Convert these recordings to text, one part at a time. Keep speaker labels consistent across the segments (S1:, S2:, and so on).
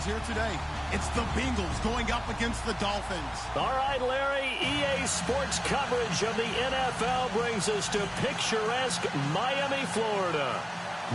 S1: here today. It's the Bengals going up against the Dolphins.
S2: All right, Larry, EA Sports coverage of the NFL brings us to picturesque Miami, Florida.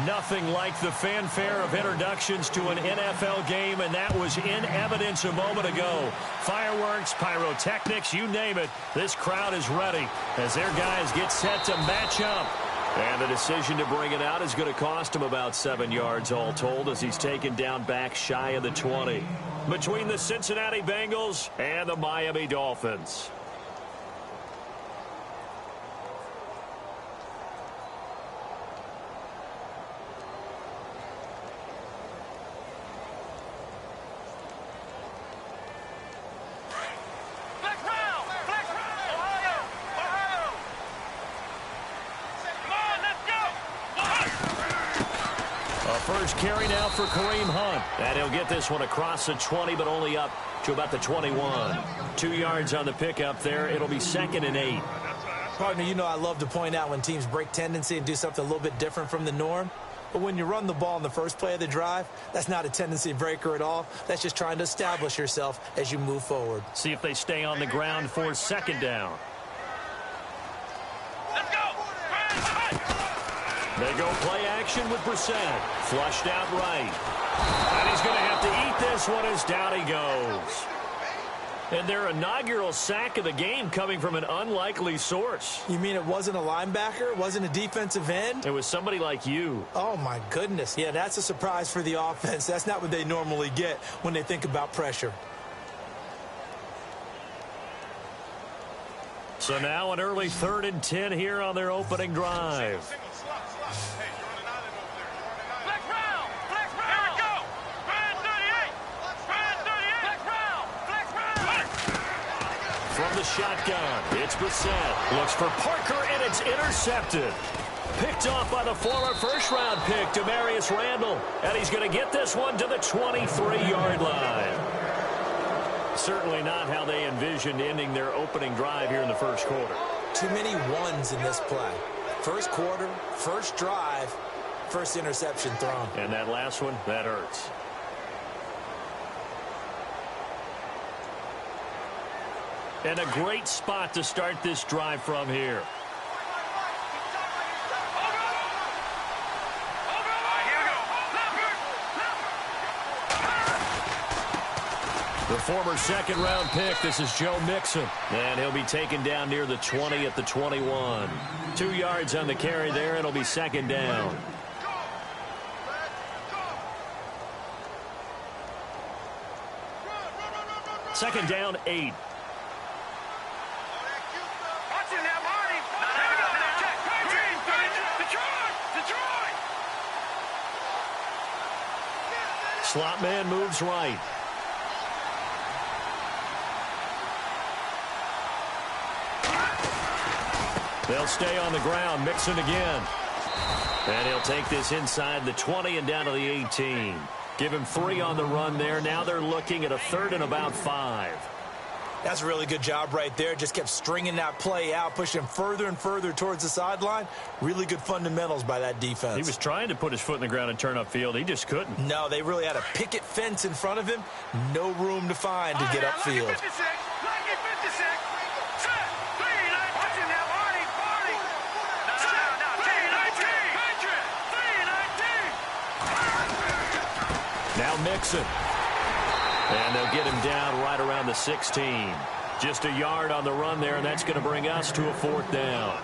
S2: Nothing like the fanfare of introductions to an NFL game, and that was in evidence a moment ago. Fireworks, pyrotechnics, you name it. This crowd is ready as their guys get set to match up. And the decision to bring it out is going to cost him about 7 yards all told as he's taken down back shy of the 20. Between the Cincinnati Bengals and the Miami Dolphins. First carry now for Kareem Hunt. And he'll get this one across the 20, but only up to about the 21. 2 yards on the pickup there. It'll be 2nd and 8.
S3: Partner, you know I love to point out when teams break tendency and do something a little bit different from the norm. But when you run the ball in the first play of the drive, that's not a tendency breaker at all. That's just trying to establish yourself as you move forward.
S2: See if they stay on the ground for 2nd down. They go play action with Brissett. Flushed out right. And he's going to have to eat this one as down he goes. And their inaugural sack of the game coming from an unlikely source.
S3: You mean it wasn't a linebacker? It wasn't a defensive end?
S2: It was somebody like you.
S3: Oh, my goodness. Yeah, that's a surprise for the offense. That's not what they normally get when they think about pressure.
S2: So now an early 3rd and 10 here on their opening drive. From the shotgun, it's Brissett. Looks for Parker, and it's intercepted. Picked off by the former first-round pick, Demarius Randall. And he's going to get this one to the 23-yard line. Certainly not how they envisioned ending their opening drive here in the first quarter.
S3: Too many ones in this play. First quarter, first drive, first interception thrown.
S2: And that last one, that hurts. And a great spot to start this drive from here. The former second-round pick, this is Joe Mixon. And he'll be taken down near the 20 at the 21. 2 yards on the carry there. It'll be 2nd down. Second down, 8. Slot man moves right. They'll stay on the ground. Mixon again. And he'll take this inside the 20 and down to the 18. Give him 3 on the run there. Now they're looking at a 3rd and about 5.
S3: That's a really good job right there. Just kept stringing that play out, pushing him further and further towards the sideline. Really good fundamentals by that defense.
S2: He was trying to put his foot in the ground and turn upfield. He just couldn't.
S3: No, they really had a picket fence in front of him. No room to find to get upfield.
S2: Now Mixon. And they'll get him down right around the 16. Just a yard on the run there, and that's going to bring us to a 4th down.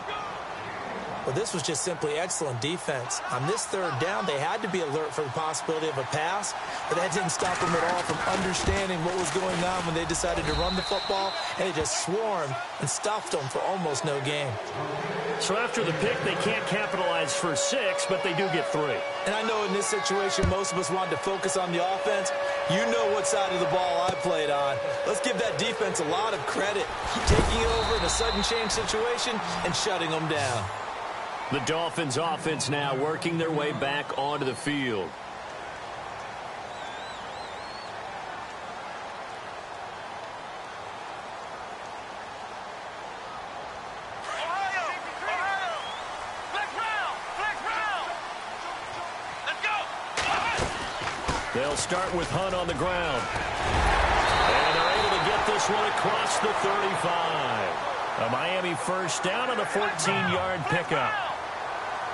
S3: Well, this was just simply excellent defense. On this 3rd down, they had to be alert for the possibility of a pass, but that didn't stop them at all from understanding what was going on when they decided to run the football, and they just swarmed and stuffed them for almost no gain.
S2: So after the pick, they can't capitalize for 6, but they do get 3.
S3: And I know in this situation, most of us wanted to focus on the offense. You know what side of the ball I played on. Let's give that defense a lot of credit, taking it over in a sudden change situation and shutting them down.
S2: The Dolphins offense now working their way back onto the field. They'll start with Hunt on the ground. And they're able to get this one across the 35. A Miami first down on a 14-yard pickup.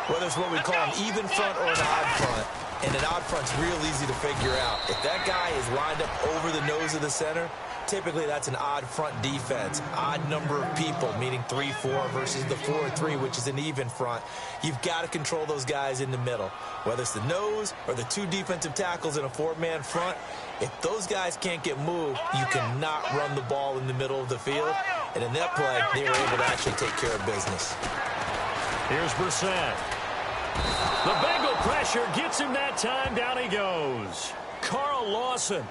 S3: Whether it's what we call an even front or an odd front, and an odd front's real easy to figure out. If that guy is lined up over the nose of the center, typically that's an odd front defense. Odd number of people, meaning 3-4 versus the 4-3, which is an even front. You've got to control those guys in the middle. Whether it's the nose or the two defensive tackles in a four-man front, if those guys can't get moved, you cannot run the ball in the middle of the field. And in that play, they were able to actually take care of business.
S2: Here's Brissett. The Bengal pressure gets him that time. Down he goes. Carl Lawson.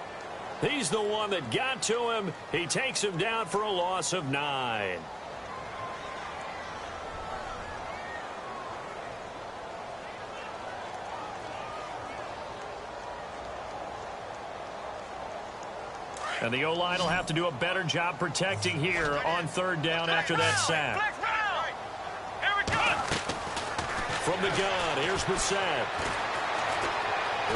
S2: He's the one that got to him. He takes him down for a loss of 9. And the O-line will have to do a better job protecting here on third down after that sack. From the gun, here's Brissett.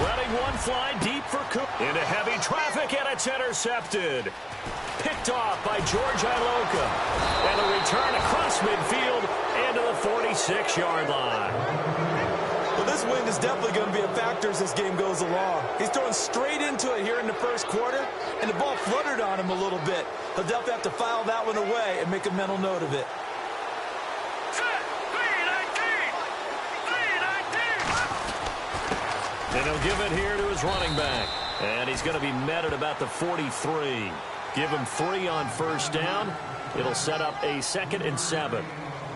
S2: Letting one fly deep for Cook. Into heavy traffic, and it's intercepted. Picked off by George Iloka. And a return across midfield into the 46-yard line.
S3: Well, this wind is definitely going to be a factor as this game goes along. He's throwing straight into it here in the first quarter, and the ball fluttered on him a little bit. He'll definitely have to file that one away and make a mental note of it.
S2: And he'll give it here to his running back. And he's going to be met at about the 43. Give him 3 on first down. It'll set up a 2nd and 7.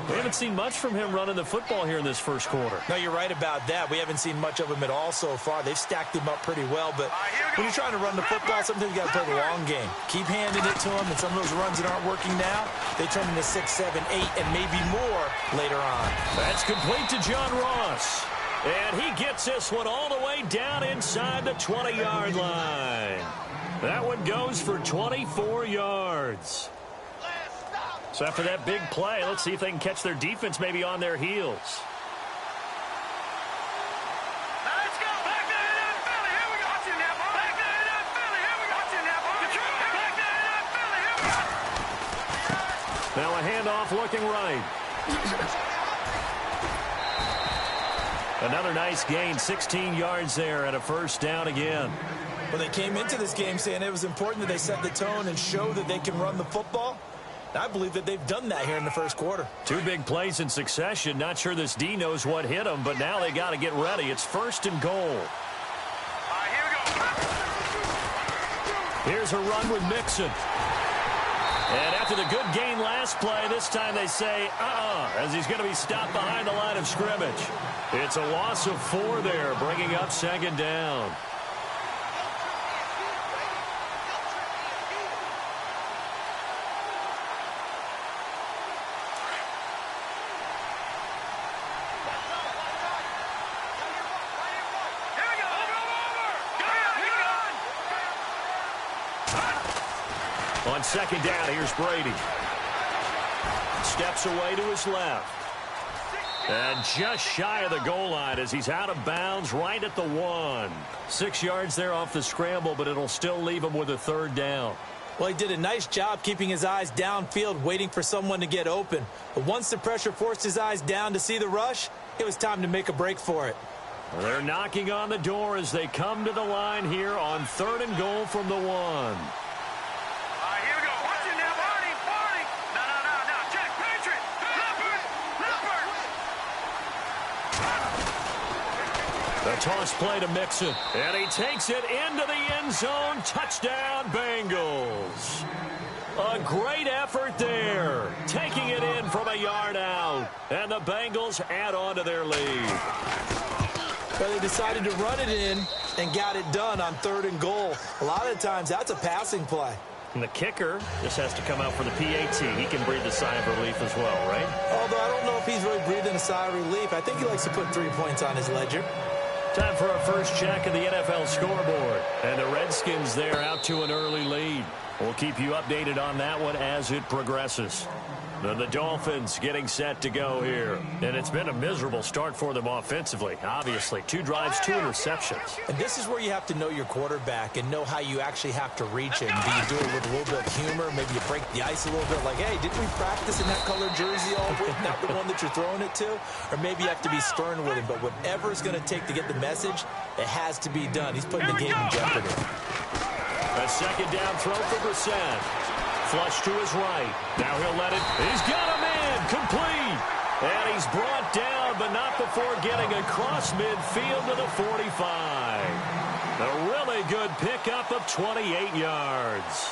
S2: We haven't seen much from him running the football here in this first quarter.
S3: No, you're right about that. We haven't seen much of him at all so far. They've stacked him up pretty well. But when you're trying to run the football, sometimes you got to play the long game. Keep handing it to him, and some of those runs that aren't working now, they turn into 6, 7, 8, and maybe more later on.
S2: That's complete to John Ross. And he gets this one all the way down inside the 20-yard line. That one goes for 24 yards. So after that big play, let's see if they can catch their defense maybe on their heels.
S4: Let's go. Back to Philly. Here we go. Watch it now. Back to Philly. Here we go. Watch it now. Back to Philly. Here we go.
S2: Now a handoff looking right. Another nice gain, 16 yards there and a first down again.
S3: Well, they came into this game saying it was important that they set the tone and show that they can run the football. I believe that they've done that here in the first quarter. 2
S2: big plays in succession. Not sure this D knows what hit them, but now they got to get ready. It's 1st and goal.
S4: Here we go.
S2: Here's a run with Mixon. And after the good gain last play, this time they say, as he's going to be stopped behind the line of scrimmage. It's a loss of 4 there, bringing up 2nd down. On 2nd down, here's Brady. Steps away to his left. And just shy of the goal line as he's out of bounds right at the 1. 6 yards there off the scramble, but it'll still leave him with a 3rd down.
S3: Well, he did a nice job keeping his eyes downfield, waiting for someone to get open. But once the pressure forced his eyes down to see the rush, it was time to make a break for it.
S2: They're knocking on the door as they come to the line here on 3rd and goal from the 1. The toss play to Mixon. And he takes it into the end zone. Touchdown, Bengals. A great effort there. Taking it in from a yard out. And the Bengals add on to their lead.
S3: But they decided to run it in and got it done on 3rd and goal. A lot of times, that's a passing play.
S2: And the kicker just has to come out for the PAT. He can breathe a sigh of relief as well, right?
S3: Although I don't know if he's really breathing a sigh of relief. I think he likes to put 3 points on his ledger.
S2: Time for our first check of the NFL scoreboard. And the Redskins there out to an early lead. We'll keep you updated on that one as it progresses. The Dolphins getting set to go here. And it's been a miserable start for them offensively, obviously. 2 drives, 2 interceptions.
S3: And this is where you have to know your quarterback and know how you actually have to reach him. Do you do it with a little bit of humor? Maybe you break the ice a little bit like, hey, didn't we practice in that colored jersey all week? Not the one that you're throwing it to? Or maybe you have to be stern with him. But whatever it's going to take to get the message, it has to be done. He's putting the game in jeopardy.
S2: A second down throw for Brissett. Flush to his right. Now he'll let it. He's got a man. Complete. And he's brought down, but not before getting across midfield to the 45. A really good pickup of 28 yards.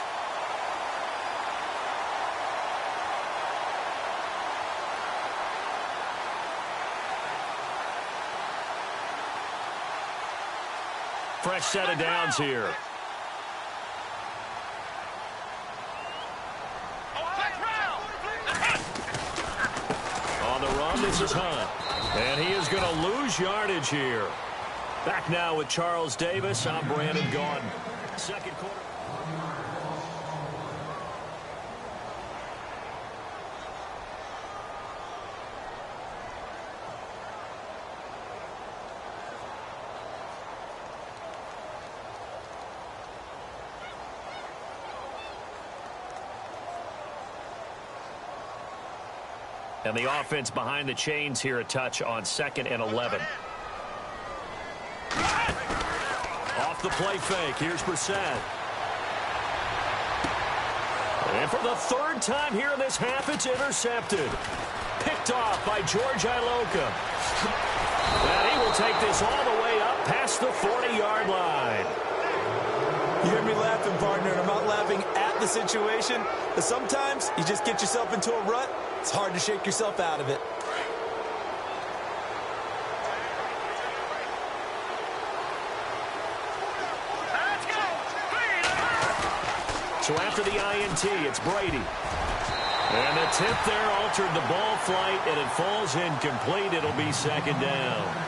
S2: Fresh set of downs here. On the run, this is Hunt. And he is going to lose yardage here. Back now with Charles Davis. I'm Brandon Gaudin. Second quarter. And the offense behind the chains here a touch on 2nd and 11. Off the play fake. Here's Brissett. And for the 3rd time here in this half, it's intercepted. Picked off by George Iloka. And he will take this all the way up past the 40-yard line.
S3: You hear me laughing, partner, and I'm not laughing at the situation. But sometimes you just get yourself into a rut. It's hard to shake yourself out of it.
S2: So after the INT, it's Brady. And the tip there altered the ball flight, and it falls incomplete. It'll be 2nd down.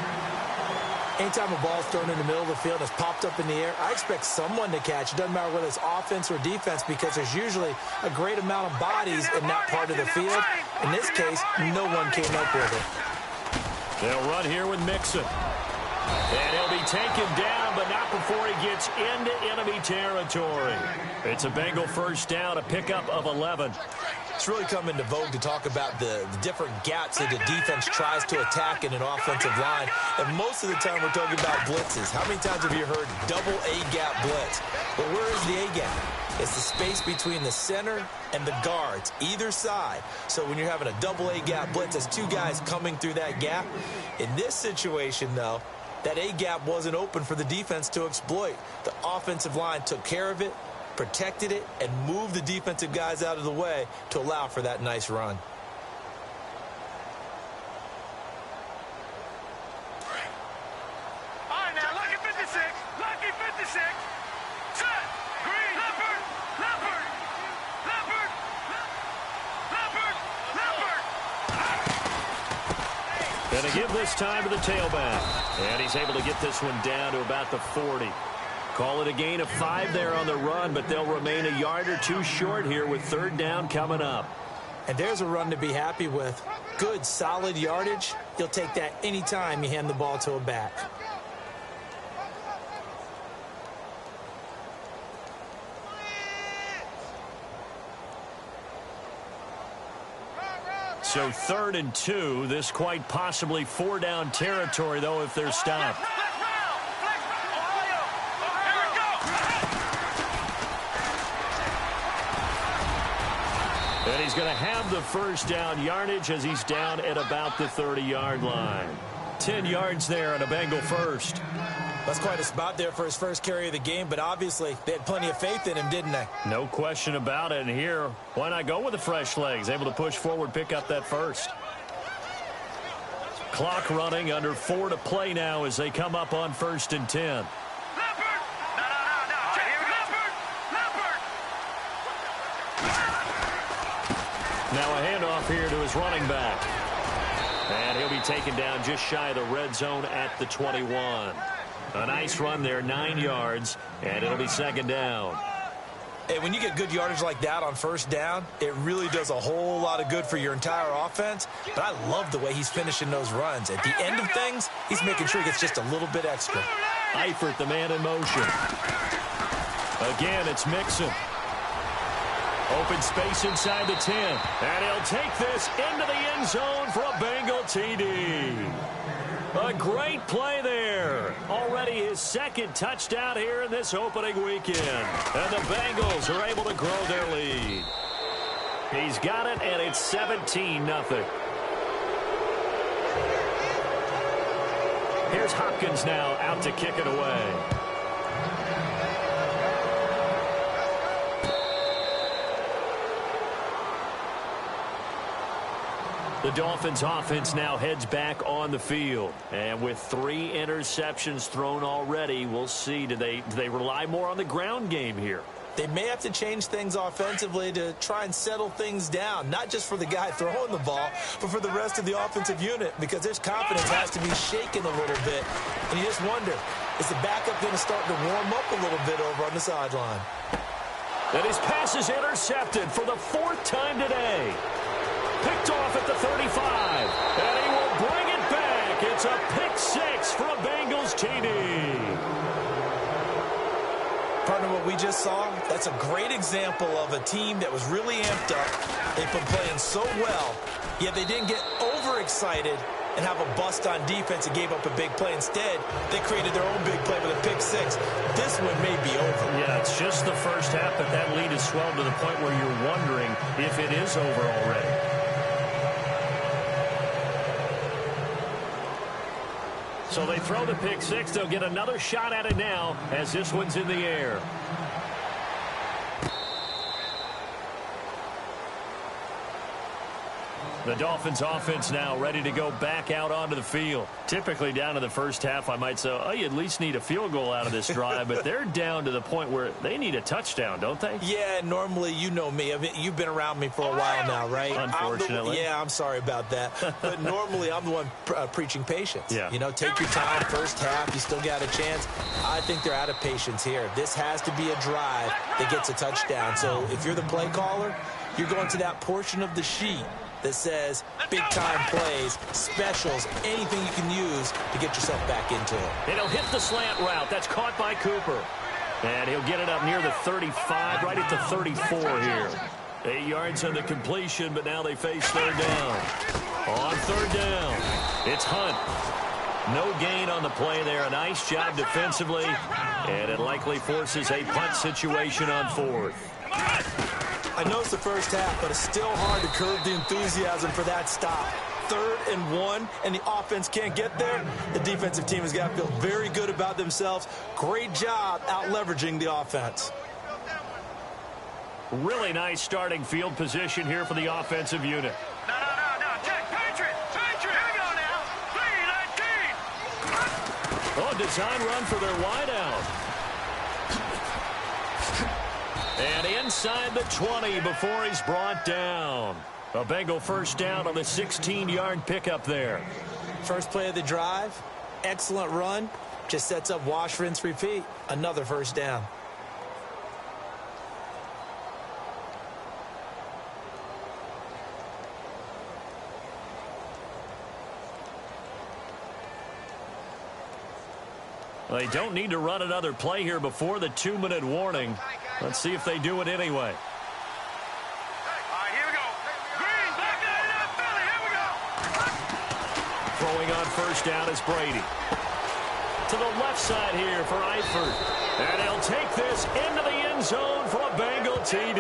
S3: Anytime a ball's thrown in the middle of the field and it's popped up in the air, I expect someone to catch. It doesn't matter whether it's offense or defense because there's usually a great amount of bodies in that part of the field. In this case, no one came up with it.
S2: They'll run here with Mixon. And he'll be taken down, but not before he gets into enemy territory. It's a Bengal 1st down, a pickup of 11.
S3: It's really come into vogue to talk about the different gaps that the defense tries to attack in an offensive line. And most of the time we're talking about blitzes. How many times have you heard double A-gap blitz? But where is the A-gap? It's the space between the center and the guards, either side. So when you're having a double A-gap blitz, there's 2 guys coming through that gap. In this situation, though, that A-gap wasn't open for the defense to exploit. The offensive line took care of it, protected it, and moved the defensive guys out of the way to allow for that nice run.
S4: All right, now, lucky 56. Lucky 56. Set. Green. Leopard. Leopard. Leopard. Leopard. Leopard.
S2: Going to give this time to the tailback. And he's able to get this one down to about the 40. Call it a gain of 5 there on the run, but they'll remain a yard or 2 short here with 3rd down coming up.
S3: And there's a run to be happy with. Good, solid yardage. You'll take that anytime you hand the ball to a back.
S2: So 3rd and 2. This quite possibly 4-down territory, though, if they're stopped. And he's going to have the 1st down yardage as he's down at about the 30-yard line. 10 yards there on a Bengal 1st.
S3: That's quite a spot there for his first carry of the game, but obviously they had plenty of faith in him, didn't they?
S2: No question about it. And here, why not go with the fresh legs? Able to push forward, pick up that 1st. Clock running, under 4 to play now as they come up on 1st and 10. Now a handoff here to his running back. And he'll be taken down just shy of the red zone at the 21. A nice run there, 9 yards, and it'll be 2nd down.
S3: And when you get good yardage like that on first down, it really does a whole lot of good for your entire offense. But I love the way he's finishing those runs. At the end of things, he's making sure he gets just a little bit extra.
S2: Eifert, the man in motion. Again, it's Mixon. Open space inside the 10. And he'll take this into the end zone for a Bengal TD. A great play there. Already his second touchdown here in this opening weekend. And the Bengals are able to grow their lead. He's got it, and it's 17-0. Here's Hopkins now out to kick it away. The Dolphins offense now heads back on the field. And with 3 interceptions thrown already, we'll see. Do they rely more on the ground game here?
S3: They may have to change things offensively to try and settle things down, not just for the guy throwing the ball, but for the rest of the offensive unit, because their confidence has to be shaken a little bit. And you just wonder, is the backup going to start to warm up a little bit over on the sideline?
S2: And his pass is intercepted for the 4th time today. Picked off at the 35, and he will bring it back. It's a pick 6 for a Bengals TD.
S3: Partner, what we just saw, that's a great example of a team that was really amped up. They've been playing so well, yet they didn't get overexcited and have a bust on defense and gave up a big play. Instead, they created their own big play with a pick 6. This one may be over.
S2: Yeah, it's just the first half, but that lead has swelled to the point where you're wondering if it is over already. So they throw the pick 6. They'll get another shot at it now as this one's in the air. The Dolphins offense now ready to go back out onto the field. Typically down to the first half, I might say, oh, you at least need a field goal out of this drive, but they're down to the point where they need a touchdown, don't they?
S3: Yeah, normally, you know me. I mean, you've been around me for a while now, right?
S2: Unfortunately.
S3: I'm sorry about that. But normally, I'm the one preaching patience.
S2: Yeah.
S3: You know, take your time, first half, you still got a chance. I think they're out of patience here. This has to be a drive that gets a touchdown. So if you're the play caller, you're going to that portion of the sheet that says big-time plays, specials, anything you can use to get yourself back into it.
S2: And he'll hit the slant route. That's caught by Cooper. And he'll get it up near the 35, right at the 34 here. 8 yards on the completion, but now they face third down. On third down, it's Hunt. No gain on the play there. A nice job defensively, and it likely forces a punt situation on 4th.
S3: I know it's the first half, but it's still hard to curb the enthusiasm for that stop. 3rd and 1, and the offense can't get there. The defensive team has got to feel very good about themselves. Great job out-leveraging the offense.
S2: Really nice starting field position here for the offensive unit.
S4: No. Check. Patriot. Here we go now. 3-19.
S2: Oh, design run for their wideout. And inside the 20 before he's brought down. A Bengal first down on the 16-yard pickup there.
S3: First play of the drive, excellent run. Just sets up wash, rinse, repeat. Another first down.
S2: They don't need to run another play here before the 2-minute warning. Let's see if they do it anyway.
S4: All right, here we go. Green, back there in Philly. Here we go.
S2: Throwing on first down is Brady. To the left side here for Eifert. And he'll take this into the end zone for a Bengal TD.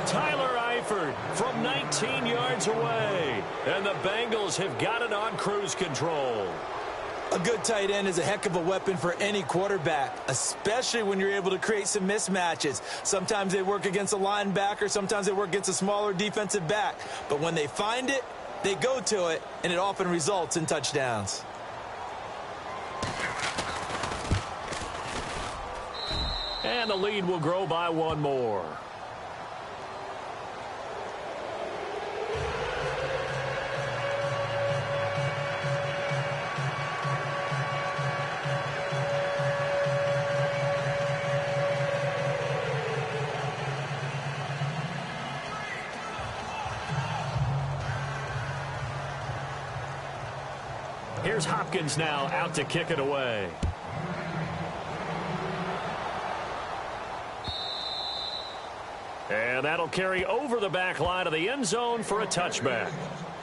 S2: Tyler Eifert from 19 yards away. And the Bengals have got it on cruise control.
S3: A good tight end is a heck of a weapon for any quarterback, especially when you're able to create some mismatches. Sometimes they work against a linebacker, sometimes they work against a smaller defensive back. But when they find it, they go to it, and it often results in touchdowns.
S2: And the lead will grow by 1 more. Here's Hopkins now out to kick it away. And that'll carry over the back line of the end zone for a touchback.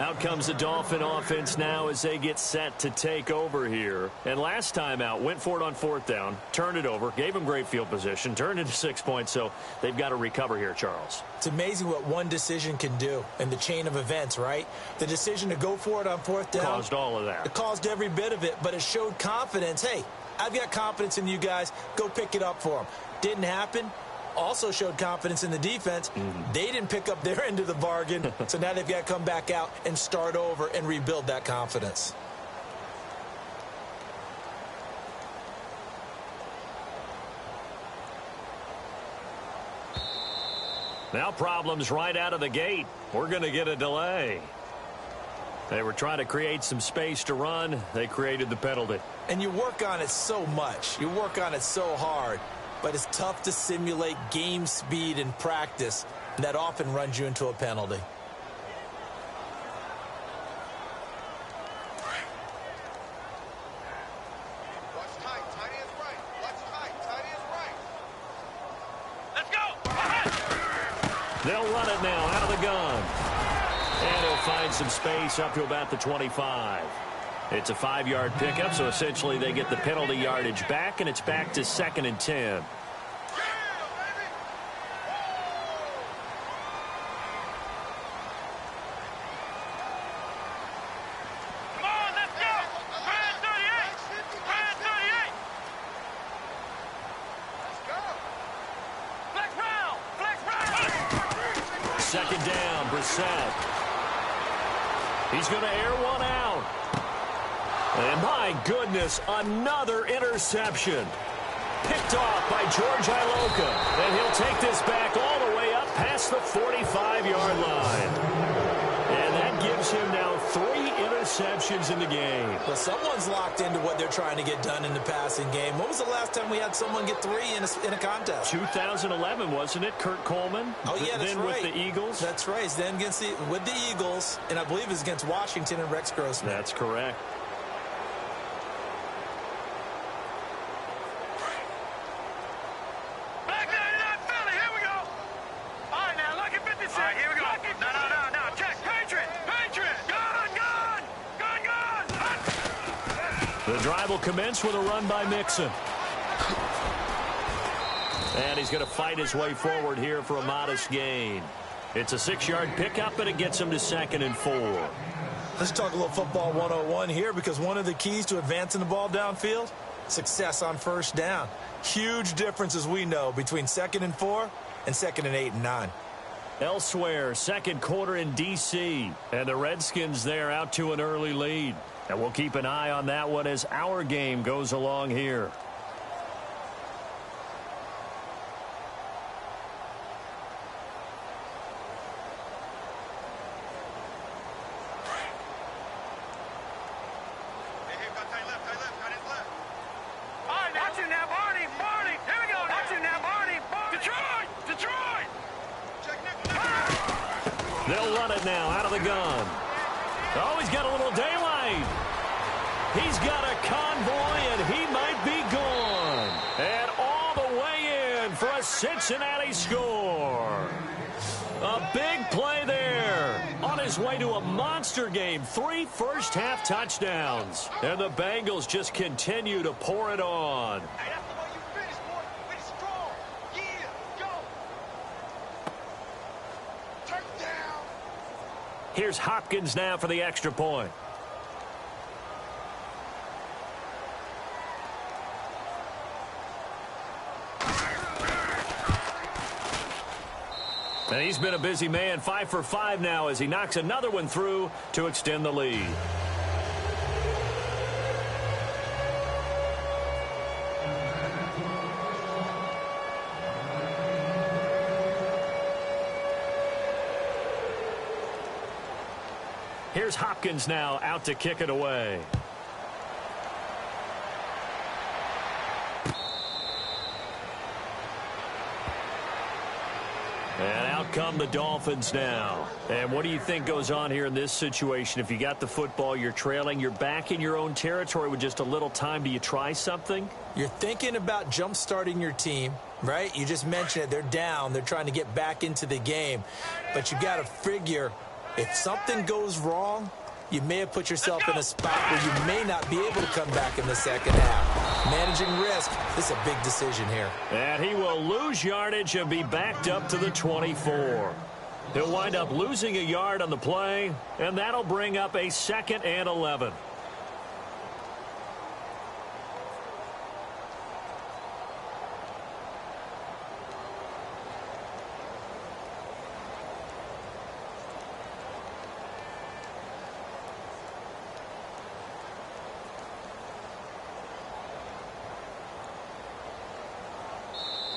S2: Out comes the Dolphin offense now as they get set to take over here. And last time out, went for it on 4th down, turned it over, gave them great field position, turned into 6 points, so they've got to recover here, Charles.
S3: It's amazing what one decision can do in the chain of events, right? The decision to go for it on 4th down.
S2: Caused all of that.
S3: It caused every bit of it, but it showed confidence. Hey, I've got confidence in you guys. Go pick it up for them. Didn't happen. Also showed confidence in the defense. They didn't pick up their end of the bargain, so now they've got to come back out and start over and rebuild that confidence.
S2: Now problems right out of the gate. We're going to get a delay. They were trying to create some space to run. They created the penalty.
S3: And you work on it so much. You work on it so hard. But it's tough to simulate game speed in practice. And that often runs you into a penalty.
S4: Watch tight. Tight is right. Watch tight. Tight is right. Let's go.
S2: They'll run it now out of the gun. And he'll find some space up to about the 25. It's a 5-yard pickup, so essentially they get the penalty yardage back, and it's back to 2nd and 10.
S4: Come on, let's go. Brand 38. Brand 38. Let's go. Flex round. Flex round.
S2: 2nd down, Brissett. He's going to air one out. And my goodness, another interception. Picked off by George Iloka. And he'll take this back all the way up past the 45-yard line. And that gives him now 3 interceptions in the game.
S3: Well, someone's locked into what they're trying to get done in the passing game. When was the last time we had someone get 3 in a contest?
S2: 2011, wasn't it? Kurt Coleman?
S3: Oh, yeah, that's
S2: then
S3: right.
S2: with the Eagles?
S3: That's right. Then with the Eagles, and I believe it was against Washington and Rex Grossman.
S2: That's correct. The drive will commence with a run by Mixon. And he's going to fight his way forward here for a modest gain. It's a 6-yard pickup, and it gets him to 2nd and 4.
S3: Let's talk a little football 101 here, because one of the keys to advancing the ball downfield, success on 1st down. Huge difference, as we know, between 2nd and 4 and 2nd and 8 and 9.
S2: Elsewhere, 2nd quarter in D.C., and the Redskins there out to an early lead. And we'll keep an eye on that one as our game goes along here. They'll run it now out of the gun. Oh, he's got a little daylight. He's got a convoy, and he might be gone. And all the way in for a Cincinnati score. A big play there. On his way to a monster game. 3 first-half touchdowns. And the Bengals just continue to pour it on.
S4: Hey, that's the way you finish, boy. Finish strong. Yeah, go. Turn down.
S2: Here's Hopkins now for the extra point. And he's been a busy man, 5 for 5 now as he knocks another one through to extend the lead. Here's Hopkins now out to kick it away. And out come the Dolphins now. And what do you think goes on here in this situation? If you got the football, you're trailing, you're back in your own territory with just a little time. Do you try something?
S3: You're thinking about jump-starting your team, right? You just mentioned it. They're down. They're trying to get back into the game. But you got to figure if something goes wrong, you may have put yourself in a spot where you may not be able to come back in the second half. Managing risk, this is a big decision here.
S2: And he will lose yardage and be backed up to the 24. He'll wind up losing a yard on the play, and that'll bring up a 2nd and 11.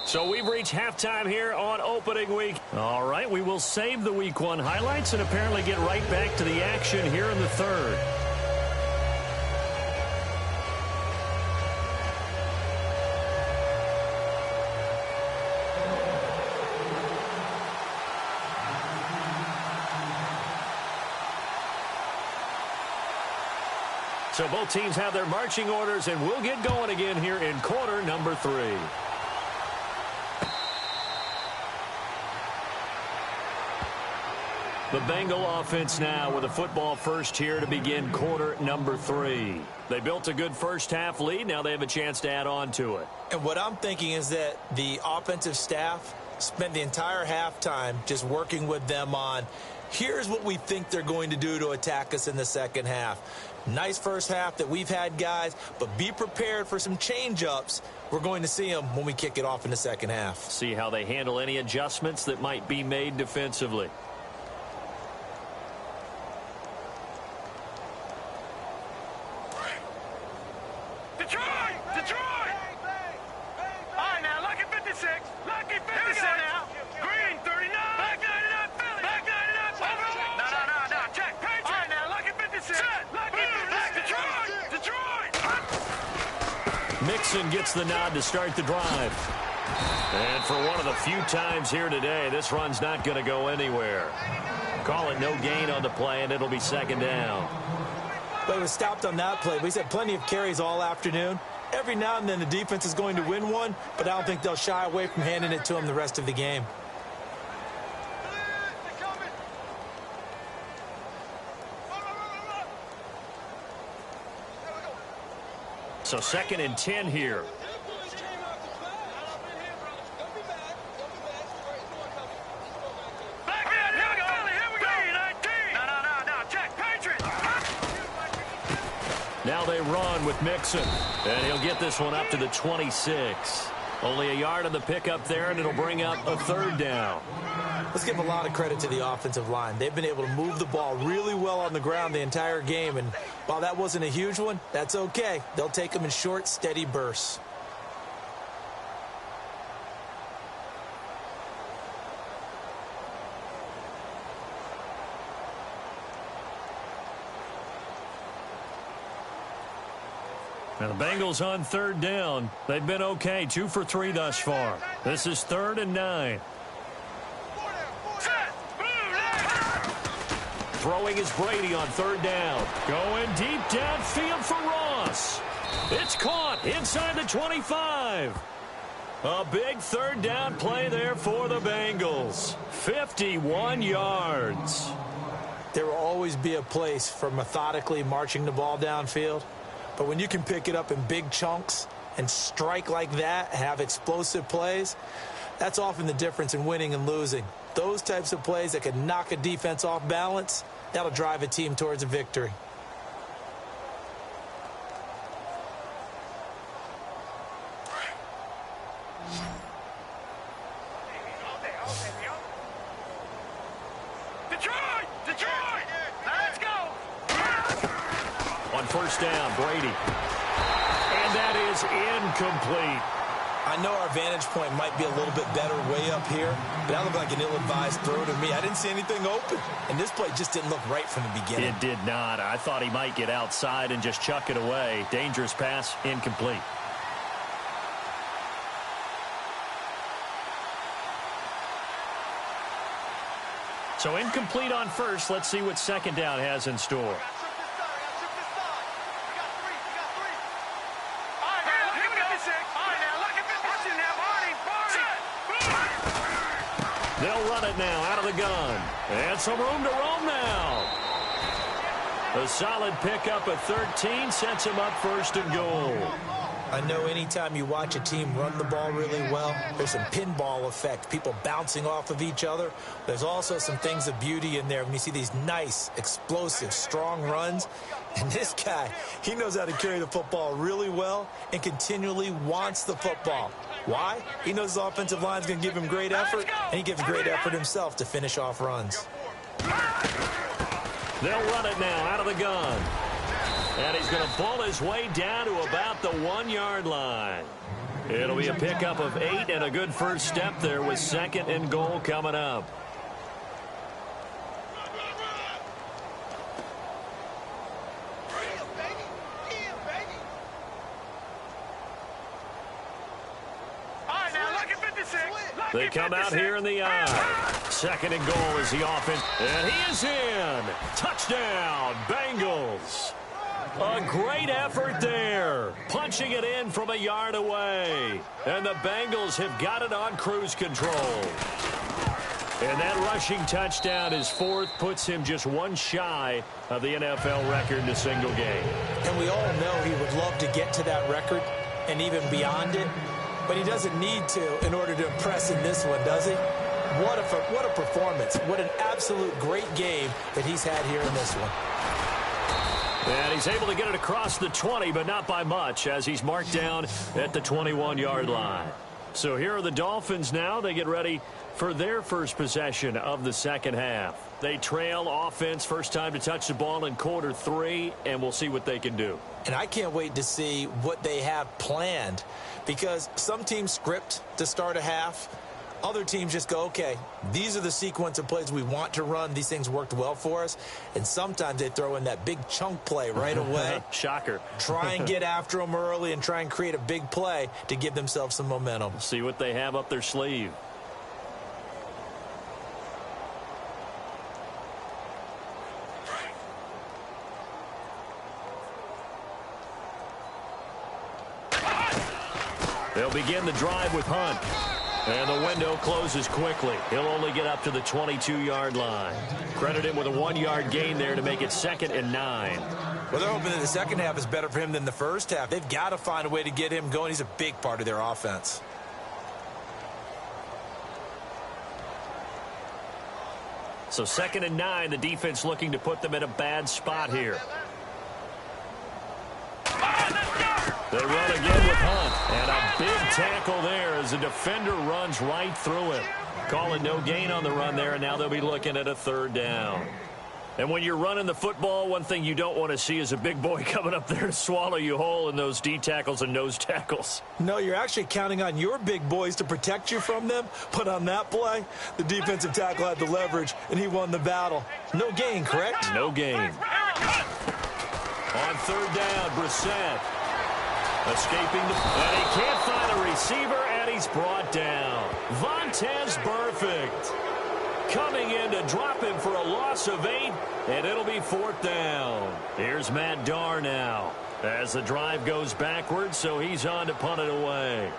S2: So we've reached halftime here on opening week. All right, we will save the week 1 highlights and apparently get right back to the action here in the 3rd. So both teams have their marching orders, and we'll get going again here in quarter number 3. The Bengal offense now with a football first here to begin quarter number 3. They built a good first half lead. Now they have a chance to add on to it.
S3: And what I'm thinking is that the offensive staff spent the entire halftime just working with them on, here's what we think they're going to do to attack us in the second half. Nice first half that we've had, guys, but be prepared for some change-ups. We're going to see them when we kick it off in the second half.
S2: See how they handle any adjustments that might be made defensively. Gets the nod to start the drive. And for one of the few times here today, this run's not going to go anywhere. Call it no gain on the play, and it'll be 2nd down.
S3: But it was stopped on that play. We've had plenty of carries all afternoon. Every now and then the defense is going to win one, but I don't think they'll shy away from handing it to them the rest of the game.
S2: So 2nd and 10 here. Now they run with Mixon, and he'll get this one up to the 26. Only a yard on the pickup there, and it'll bring up a 3rd down.
S3: Let's give a lot of credit to the offensive line. They've been able to move the ball really well on the ground the entire game, and while that wasn't a huge one, that's okay. They'll take them in short, steady bursts.
S2: Now the Bengals on 3rd down. They've been okay, 2 for 3 thus far. This is 3rd and 9. Throwing is Brady on 3rd down. Going deep downfield for Ross. It's caught inside the 25. A big 3rd down play there for the Bengals. 51 yards.
S3: There will always be a place for methodically marching the ball downfield. But when you can pick it up in big chunks and strike like that, have explosive plays, that's often the difference in winning and losing. Those types of plays that can knock a defense off balance, that'll drive a team towards a victory.
S4: Detroit! Let's go!
S2: On 1st down, Brady. And that is incomplete.
S3: I know our vantage point might be a little bit better way up here, but that looked like an ill-advised throw to me. I didn't see anything open, and this play just didn't look right from the beginning.
S2: It did not. I thought he might get outside and just chuck it away. Dangerous pass, incomplete. So incomplete on first. Let's see what second down has in store. They'll run it now out of the gun. And some room to roam now. A solid pickup at 13 sets him up first and goal.
S3: I know anytime you watch a team run the ball really well, there's some pinball effect, people bouncing off of each other. There's also some things of beauty in there when you see these nice, explosive, strong runs. And this guy, he knows how to carry the football really well and continually wants the football. Why? He knows his offensive line is going to give him great effort, and he gives great effort himself to finish off runs.
S2: They'll run it now out of the gun. And he's going to pull his way down to about the 1-yard line. It'll be a pickup of 8 and a good first step there with second and goal coming up. They come out here in the eye. Second and goal is the offense. And he is in. Touchdown, Bengals. A great effort there. Punching it in from a yard away. And the Bengals have got it on cruise control. And that rushing touchdown, his fourth, puts him just one shy of the NFL record in a single game.
S3: And we all know he would love to get to that record and even beyond it. But he doesn't need to in order to impress in this one, does he? What a performance. What an absolute great game that he's had here in this one.
S2: And he's able to get it across the 20, but not by much, as he's marked down at the 21-yard line. So here are the Dolphins now. They get ready for their first possession of the second half. They trail offense, first time to touch the ball in quarter 3, and we'll see what they can do.
S3: And I can't wait to see what they have planned, because some teams script to start a half. Other teams just go, okay, these are the sequence of plays we want to run. These things worked well for us. And sometimes they throw in that big chunk play right away.
S2: Shocker.
S3: Try and get after them early and try and create a big play to give themselves some momentum.
S2: See what they have up their sleeve. They'll begin the drive with Hunt. And the window closes quickly. He'll only get up to the 22-yard line. Credit him with a 1-yard gain there to make it 2nd and 9.
S3: Well, they're hoping that the second half is better for him than the first half. They've got to find a way to get him going. He's a big part of their offense.
S2: So 2nd and 9, the defense looking to put them in a bad spot here. They run again with Hunt. And a big tackle there as the defender runs right through him. Calling no gain on the run there, and now they'll be looking at a 3rd down. And when you're running the football, one thing you don't want to see is a big boy coming up there to swallow you whole in those D tackles and nose tackles.
S3: No, you're actually counting on your big boys to protect you from them. But on that play, the defensive tackle had the leverage, and he won the battle. No gain, correct?
S2: No gain. On 3rd down, Brissett. Escaping and he can't find a receiver, and he's brought down. Vontaze Burfict coming in to drop him for a loss of 8, and it'll be 4th down. Here's Matt Darr now as the drive goes backwards, so he's on to punt it away.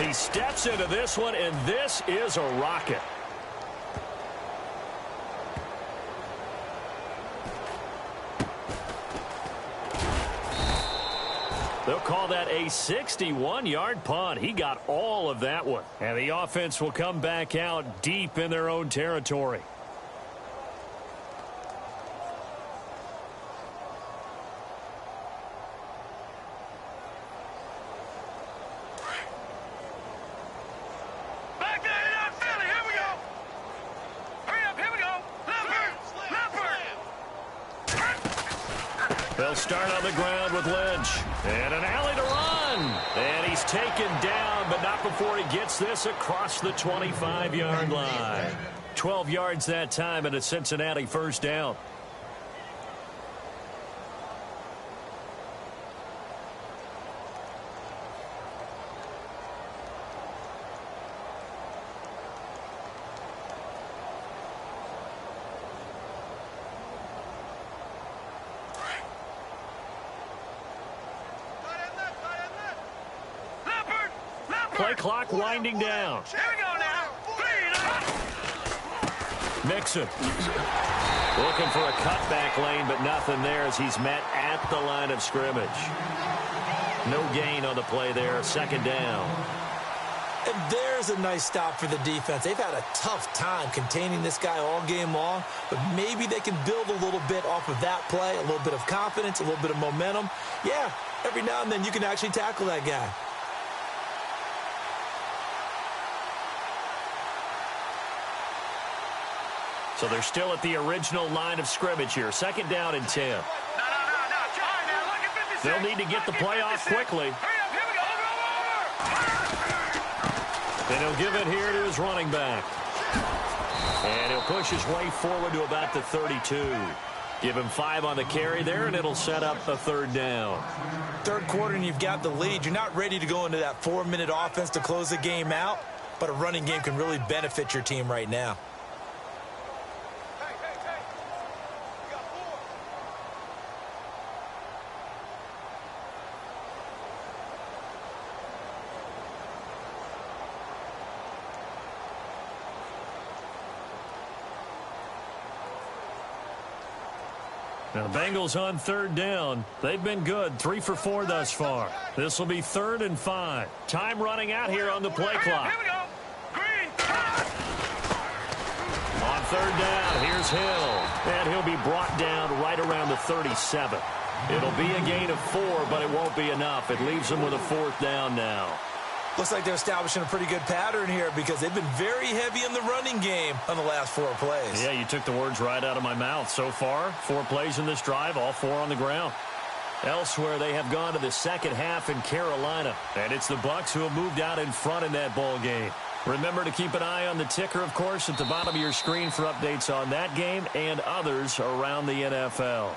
S2: He steps into this one, and this is a rocket. They'll call that a 61-yard punt. He got all of that one. And the offense will come back out deep in their own territory.
S4: Back there, Philly, here we go. Hurry up, here we go. Leopard.
S2: They'll start on the ground with Lynch. And an alley to run. And he's taken down, but not before he gets this across the 25-yard line. 12 yards that time, and a Cincinnati 1st down. Play clock winding down.
S4: Here we go now.
S2: Mixon. Looking for a cutback lane, but nothing there as he's met at the line of scrimmage. No gain on the play there. Second down.
S3: And there's a nice stop for the defense. They've had a tough time containing this guy all game long, but maybe they can build a little bit off of that play, a little bit of confidence, a little bit of momentum. Yeah, every now and then you can actually tackle that guy.
S2: So they're still at the original line of scrimmage here. Second down and 10.
S4: No. Try now. Look at 56.
S2: They'll need to get the play off quickly.
S4: Hurry up. Here we go. Over.
S2: And he'll give it here to his running back. And he'll push his way forward to about the 32. Give him 5 on the carry there, and it'll set up a third down.
S3: Third quarter, and you've got the lead. You're not ready to go into that 4-minute offense to close the game out, but a running game can really benefit your team right now.
S2: Now, the Bengals on third down. They've been good, 3 for 4 thus far. This will be 3rd and 5. Time running out here on the play clock.
S4: Here we go. Green.
S2: On third down, here's Hill. And he'll be brought down right around the 37. It'll be a gain of 4, but it won't be enough. It leaves them with a 4th down now.
S3: Looks like they're establishing a pretty good pattern here because they've been very heavy in the running game on the last 4 plays.
S2: Yeah, you took the words right out of my mouth. So far, 4 plays in this drive, all 4 on the ground. Elsewhere, they have gone to the second half in Carolina. And it's the Bucs who have moved out in front in that ball game. Remember to keep an eye on the ticker, of course, at the bottom of your screen for updates on that game and others around the NFL.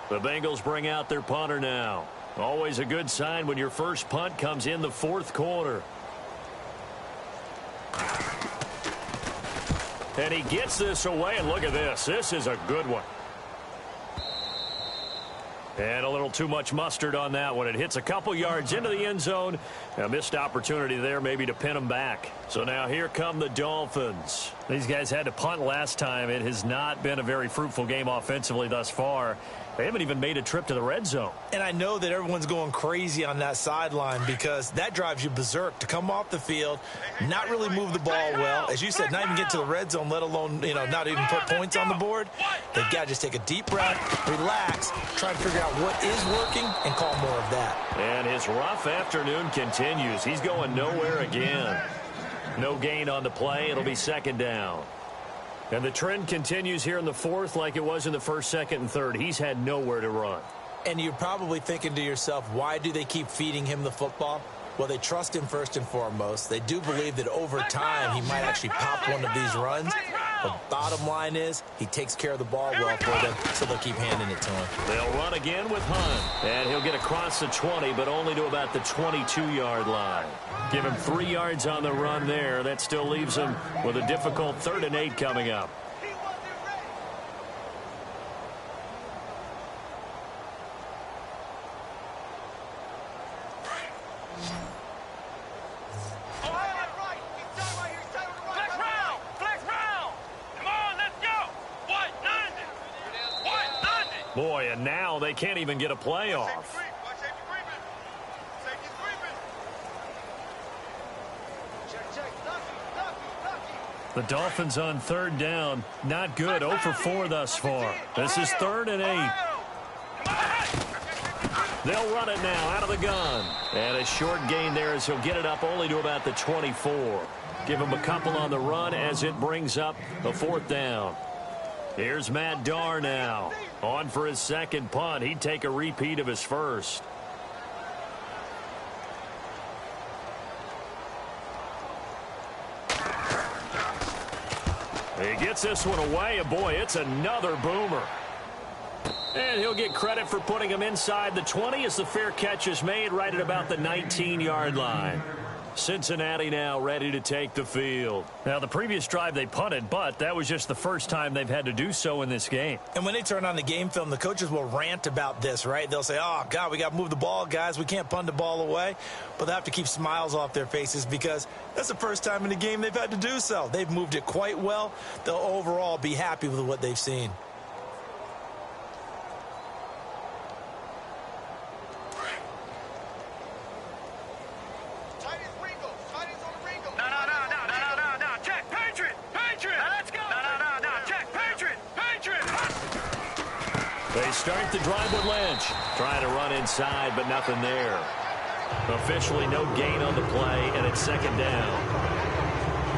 S2: The Bengals bring out their punter now. Always a good sign when your first punt comes in the 4th quarter. And he gets this away, and look at this. This is a good one. And a little too much mustard on that one. It hits a couple yards into the end zone. A missed opportunity there maybe to pin them back. So now here come the Dolphins. These guys had to punt last time. It has not been a very fruitful game offensively thus far. They haven't even made a trip to the red zone. And I know that everyone's going crazy on that sideline because that drives you berserk to come off the field, not really move the ball well. As you said, not even get to the red zone, let alone, not even put points on the board. They've got to just take a deep breath, relax, try to figure out what is working, and call more of that. And his rough afternoon continues. He's going nowhere again. No gain on the play. It'll be second down. And the trend continues here in the 4th like it was in the 1st, 2nd, and 3rd. He's had nowhere to run.
S3: And you're probably thinking to yourself, why do they keep feeding him the football? Well, they trust him first and foremost. They do believe that over time he might actually pop one of these runs. The bottom line is he takes care of the ball well for them, so they'll keep handing it to him.
S2: They'll run again with Hunt. And he'll get across the 20, but only to about the 22-yard line. Give him 3 yards on the run there. That still leaves him with a difficult 3rd and 8 coming up. Boy, and now they can't even get a play off. The Dolphins on 3rd down. Not good. 0 for 4 thus far. This is 3rd and 8. They'll run it now out of the gun. And a short gain there as he'll get it up only to about the 24. Give him a couple on the run as it brings up a 4th down. Here's Matt Darr now. On for his second punt. He'd take a repeat of his first. He gets this one away, and boy, it's another boomer. And he'll get credit for putting him inside the 20 as the fair catch is made right at about the 19-yard line. Cincinnati now ready to take the field. Now, the previous drive they punted, but that was just the first time they've had to do so in this game.
S3: And when they turn on the game film, the coaches will rant about this, right? They'll say, oh, God, we got to move the ball, guys. We can't punt the ball away. But they have to keep smiles off their faces because that's the first time in the game they've had to do so. They've moved it quite well. They'll overall be happy with what they've seen.
S2: They start the drive with Lynch. Trying to run inside, but nothing there. Officially no gain on the play, and it's second down.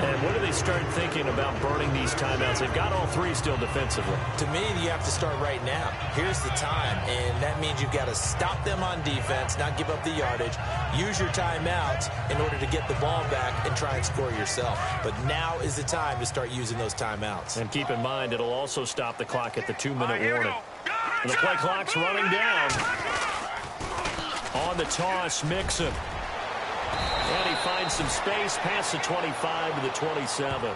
S2: And when do they start thinking about burning these timeouts? They've got all three still defensively.
S3: To me, you have to start right now. Here's the time, and that means you've got to stop them on defense, not give up the yardage, use your timeouts in order to get the ball back and try and score yourself. But now is the time to start using those timeouts.
S2: And keep in mind, it'll also stop the clock at the 2-minute warning. And the play clock's running down. On the toss, Mixon. And he finds some space past the 25 to the 27.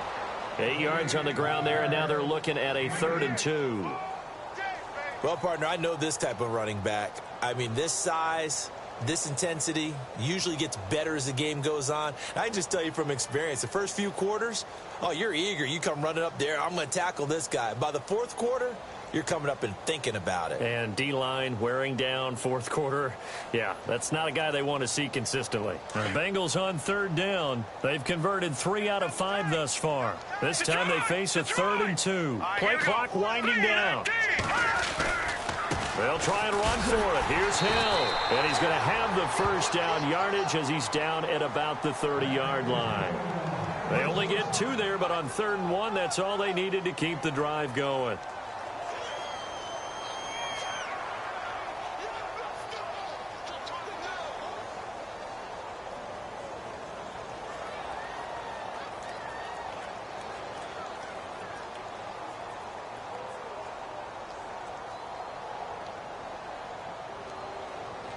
S2: 8 yards on the ground there, and now they're looking at a 3rd and 2.
S3: Well, partner, I know this type of running back. I mean, this size, this intensity usually gets better as the game goes on. I can just tell you from experience, the first few quarters, oh, you're eager. You come running up there, I'm going to tackle this guy. By the 4th quarter, you're coming up and thinking about it.
S2: And D-line wearing down 4th quarter. Yeah, that's not a guy they want to see consistently. The Bengals on 3rd down. They've converted 3 out of 5 thus far. This time they face a 3rd and 2. Play clock winding down. They'll try and run for it. Here's Hill. And he's going to have the first down yardage as he's down at about the 30-yard line. They only get 2 there, but on 3rd and 1, that's all they needed to keep the drive going.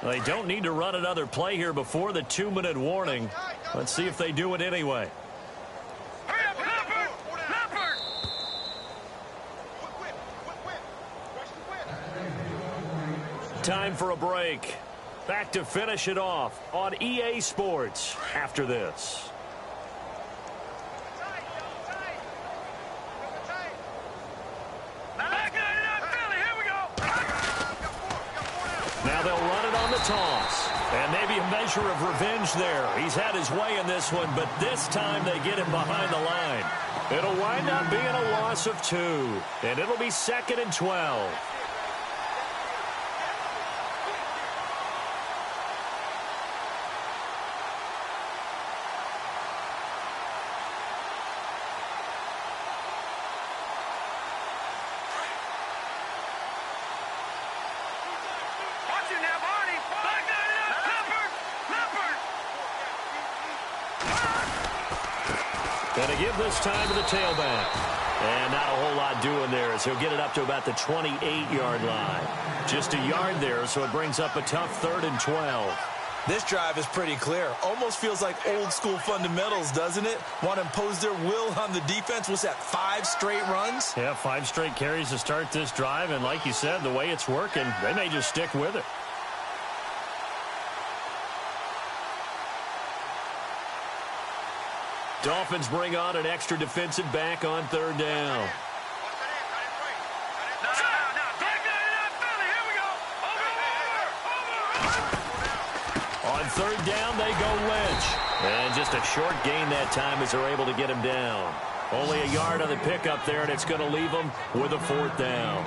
S2: They don't need to run another play here before the 2-minute warning. Let's see if they do it anyway. Time for a break. Back to finish it off on EA Sports after this. Now they'll run it on the toss. And maybe a measure of revenge there. He's had his way in this one, but this time they get him behind the line. It'll wind up being a loss of 2. And it'll be 2nd and 12. Going to give this time to the tailback. And not a whole lot doing there as he'll get it up to about the 28-yard line. Just a yard there, so it brings up a tough 3rd and 12.
S3: This drive is pretty clear. Almost feels like old school fundamentals, doesn't it? Want to impose their will on the defense. What's that, 5 straight runs?
S2: Yeah, 5 straight carries to start this drive. And like you said, the way it's working, they may just stick with it. Dolphins bring on an extra defensive back on 3rd down. On 3rd down, they go Lynch. And just a short gain that time as they're able to get him down. Only a yard on the pickup there, and it's going to leave them with a 4th down.